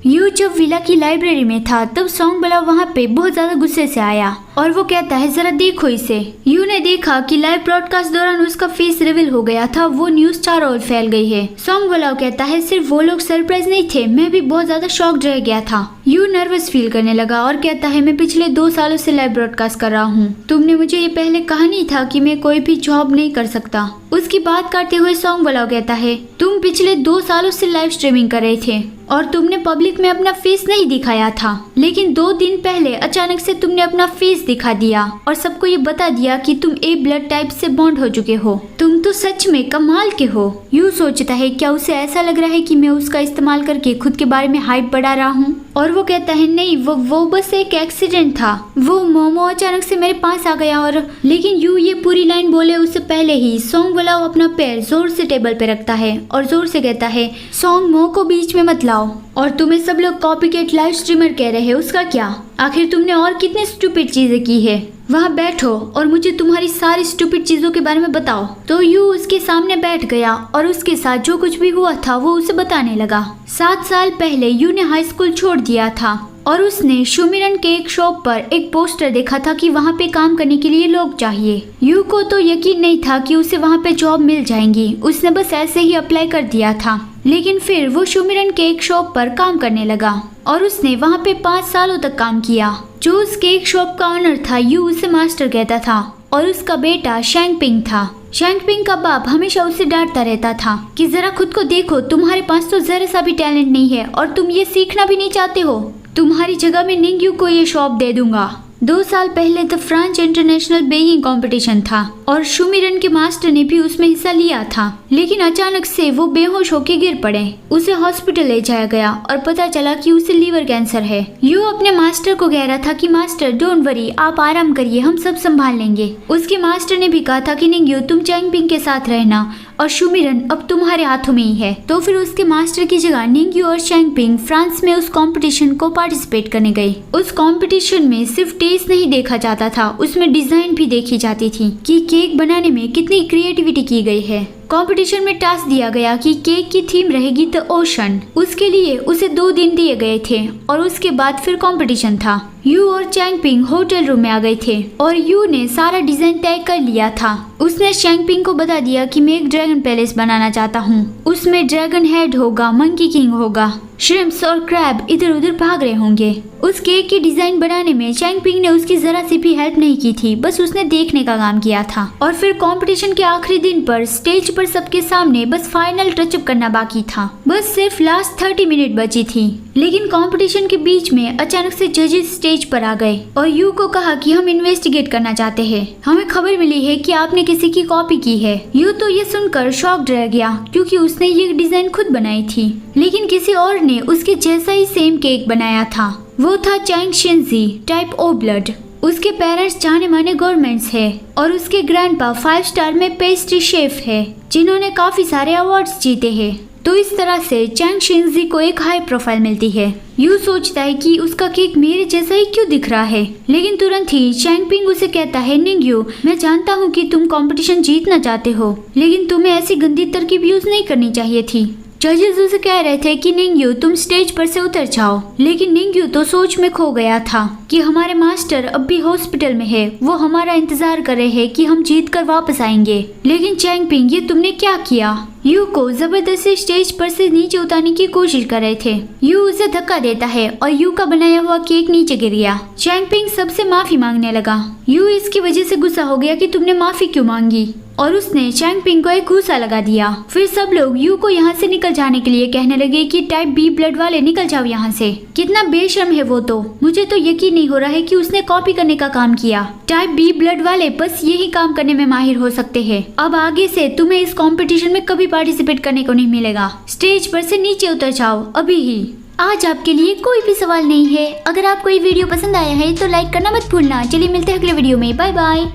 You जब villa की library में था तब सॉन्गबला वहाँ पे बहुत ज्यादा गुस्से से आया और वो कहता है जरा देखो इसे। यू ने देखा कि लाइव ब्रॉडकास्ट दौरान उसका फेस रिवील हो गया था। वो न्यूज चारों ओर फैल गई है। सॉन्गबला कहता है सिर्फ वो लोग सरप्राइज नहीं थे, मैं भी बहुत ज्यादा शॉक्ड रह गया था। यू नर्वस फील करने लगा और कहता है मैं पिछले 2 सालों से लाइव ब्रॉडकास्ट कर रहा हूँ। तुमने मुझे ये पहले कहा नहीं था कि मैं कोई भी जॉब नहीं कर सकता। उसकी बात करते हुए सॉन्गबला कहता है तुम पिछले 2 सालों से लाइव स्ट्रीमिंग कर रहे थे और तुमने पब्लिक में अपना फेस नहीं दिखाया था, लेकिन 2 दिन पहले अचानक से तुमने अपना फेस दिखा दिया और सबको ये बता दिया कि तुम ए ब्लड टाइप से बॉन्ड हो चुके हो। तुम तो सच में कमाल के हो। यू सोचता है क्या उसे ऐसा लग रहा है कि मैं उसका इस्तेमाल करके खुद के बारे में हाइप बढ़ा रहा हूँ, और वो कहता है नहीं वो बस एक एक्सीडेंट था। वो मोमो अचानक से मेरे पास आ गया और लेकिन यू ये पूरी लाइन बोले उससे पहले ही सॉन्गबला अपना पैर जोर से टेबल पे रखता है और जोर से कहता है सॉन्ग मो को बीच में मत लाओ। और तुम्हें सब लोग कॉपीकैट लाइव स्ट्रीमर कह रहे हैं, उसका क्या? आखिर तुमने और कितनी स्टूपिड चीजें की है? वहाँ बैठो और मुझे तुम्हारी सारी स्टूपिड चीजों के बारे में बताओ। तो यू उसके सामने बैठ गया और उसके साथ जो कुछ भी हुआ था वो उसे बताने लगा। 7 साल पहले यू ने हाई स्कूल छोड़ दिया था और उसने शुमिरन के एक शॉप पर एक पोस्टर देखा था कि वहाँ पे काम करने के लिए लोग चाहिए। यू को तो यकीन नहीं था कि उसे वहाँ पे जॉब मिल जाएंगी। उसने बस ऐसे ही अप्लाई कर दिया था, लेकिन फिर वो शुमिरन के एक शॉप पर काम करने लगा और उसने वहाँ पे 5 सालों तक काम किया। जो उस केक शॉप का ऑनर था यू उसे मास्टर कहता था और उसका बेटा शैंगपिंग था। शैंगपिंग का बाप हमेशा उसे डांटता रहता था कि जरा खुद को देखो, तुम्हारे पास तो जरा सा भी टैलेंट नहीं है और तुम ये सीखना भी नहीं चाहते हो। तुम्हारी जगह में निंग्यू को ये शॉप दे दूंगा। 2 साल पहले the French international baking competition था और शुमिरन के मास्टर ने भी उसमें हिस्सा लिया था, लेकिन अचानक से वो बेहोश होकर गिर पड़े। उसे हॉस्पिटल ले जाया गया और पता चला कि उसे लीवर कैंसर है। यू अपने मास्टर को कह रहा था कि मास्टर डोंट वरी, आप आराम करिए, हम सब संभाल लेंगे। उसके मास्टर ने भी कहा था कि निंग्यू तुम चैंगपिंग के साथ रहना और शुमिरन अब तुम्हारे हाथों में ही है। तो फिर उसके मास्टर की जगह निंग्यू और शैंगपिंग फ्रांस में उस कंपटीशन को पार्टिसिपेट करने गए। उस कंपटीशन में सिर्फ टेस्ट नहीं देखा जाता था, उसमें डिजाइन भी देखी जाती थी कि केक बनाने में कितनी क्रिएटिविटी की गई है। कंपटीशन में टास्क दिया गया कि केक की थीम रहेगी द ओशन। उसके लिए उसे 2 दिन दिए गए थे और उसके बाद फिर कंपटीशन था। यू और चैंगपिंग होटल रूम में आ गए थे और यू ने सारा डिजाइन तय कर लिया था। उसने चैंगपिंग को बता दिया कि मैं एक ड्रैगन पैलेस बनाना चाहता हूँ, उसमें ड्रैगन हेड होगा, मंकी किंग होगा, श्रिम्प्स और क्रैब इधर उधर भाग रहे होंगे। उस केक की डिजाइन बनाने में चैंगपिंग ने उसकी जरा सी भी हेल्प नहीं की थी, बस उसने देखने का काम किया था। और फिर कंपटीशन के आखिरी दिन पर स्टेज पर सबके सामने बस फाइनल टचअप करना बाकी था। बस सिर्फ लास्ट 30 मिनट बची थी, लेकिन कंपटीशन के बीच में अचानक से जजेस स्टेज पर आ गए और यू को कहा कि हम इन्वेस्टिगेट करना चाहते हैं, हमें खबर मिली है कि आपने किसी की कॉपी की है। यू तो ये सुनकर शॉक्ड रह गया क्योंकि उसने ये डिजाइन खुद बनाई थी, लेकिन किसी और ने उसके जैसा ही सेम केक बनाया था। वो था चैंग शिनजी टाइप ओ ब्लड। उसके पेरेंट्स जाने माने गवर्नमेंट्स है और उसके ग्रैंडपा 5 स्टार में पेस्ट्री शेफ है जिन्होंने काफी सारे अवार्ड्स जीते हैं। तो इस तरह से चैंग शिनजी को एक हाई प्रोफाइल मिलती है। यू सोचता है कि उसका केक मेरे जैसा ही क्यों दिख रहा है, लेकिन तुरंत ही चैंगपिंग उसे कहता है निंग्यू मैं जानता हूँ कि तुम कंपटीशन जीतना चाहते हो, लेकिन तुम्हें ऐसी गंदी तरकीब यूज नहीं करनी चाहिए थी। जजेस उसे कह रहे थे कि निंग्यू तुम स्टेज पर से उतर जाओ, लेकिन निंग्यू तो सोच में खो गया था कि हमारे मास्टर अब भी हॉस्पिटल में है, वो हमारा इंतजार कर रहे हैं कि हम जीत कर वापस आएंगे। लेकिन चैंगपिंग ये तुमने क्या किया? यू को जबरदस्ती स्टेज पर से नीचे उतारने की कोशिश कर रहे थे। यू उसे धक्का देता है और यू का बनाया हुआ केक नीचे गिर गया। चैंगपिंग सबसे माफी मांगने लगा। यू इसकी वजह से गुस्सा हो गया कि तुमने माफी क्यों मांगी और उसने चैंगपिंग को एक घूसा लगा दिया। फिर सब लोग यू को यहाँ से निकल जाने के लिए कहने लगे कि टाइप बी ब्लड वाले निकल जाओ यहाँ से। कितना बेशर्म है वो तो, मुझे तो यकीन नहीं हो रहा है कि उसने कॉपी करने का काम किया। टाइप बी ब्लड वाले बस यही काम करने में माहिर हो सकते हैं। अब आगे से तुम्हें इस कंपटीशन में कभी पार्टिसिपेट करने को नहीं मिलेगा। स्टेज पर से नीचे उतर जाओ अभी ही। आज आपके लिए कोई भी सवाल नहीं है। अगर आपको ये वीडियो पसंद आया है तो लाइक करना मत भूलना। चलिए मिलते हैं अगले वीडियो में, बाय बाय।